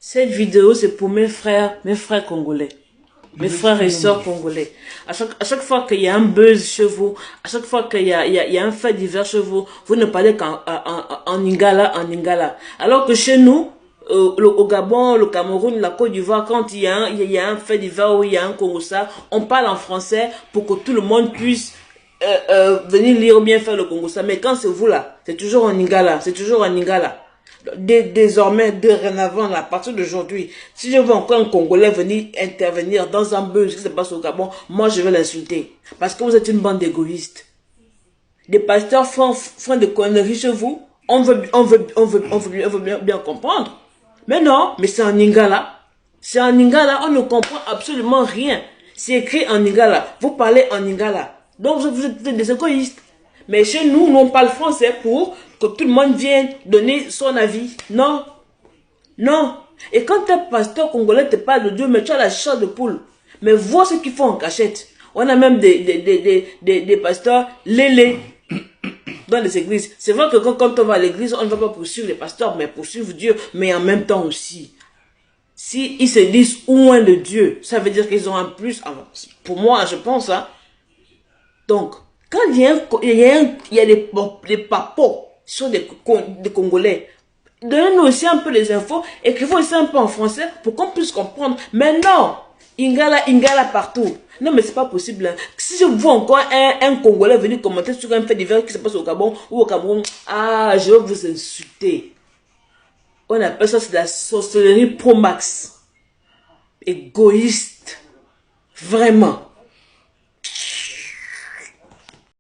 Cette vidéo, c'est pour mes frères congolais. Mes frères et sœurs congolais. À chaque fois qu'il y a un buzz chez vous, à chaque fois qu'il y a un fait divers chez vous, vous ne parlez qu'en Lingala, en Lingala. Alors que chez nous, au Gabon, le Cameroun, la Côte d'Ivoire, quand il y a un fait divers ou il y a un Congossa, on parle en français pour que tout le monde puisse venir lire ou bien faire le Congossa. Mais quand c'est vous là, c'est toujours en Lingala, c'est toujours en Lingala. Désormais, dorénavant, à partir d'aujourd'hui, si je vois encore un Congolais venir intervenir dans un buzz qui se passe au Gabon, moi je vais l'insulter. Parce que vous êtes une bande d'égoïstes. Des pasteurs font des conneries chez vous, on veut bien comprendre. Mais non, mais c'est en Lingala. C'est en Lingala, on ne comprend absolument rien. C'est écrit en Lingala. Vous parlez en Lingala. Donc vous êtes des égoïstes. Mais chez nous, on parle français pour que tout le monde vienne donner son avis. Non. Non. Et quand un pasteur congolais te parle de Dieu, mais tu as la chair de poule. Mais vois ce qu'ils font en cachette. On a même des pasteurs lélés dans les églises. C'est vrai que quand on va à l'église, on ne va pas poursuivre les pasteurs, mais poursuivre Dieu. Mais en même temps aussi, si ils se disent loin de Dieu, ça veut dire qu'ils ont un plus. Pour moi, je pense, hein. Donc, quand il y a des papos sur des Congolais, donnez-nous aussi un peu les infos, écrivez aussi un peu en français pour qu'on puisse comprendre. Mais non, Ingala partout. Non, mais c'est pas possible. Hein. Si je vois encore un Congolais venir commenter sur un fait divers qui se passe au Gabon ou au Cameroun, je vais vous insulter. On appelle ça, c'est de la sorcellerie pro max. Égoïste. Vraiment.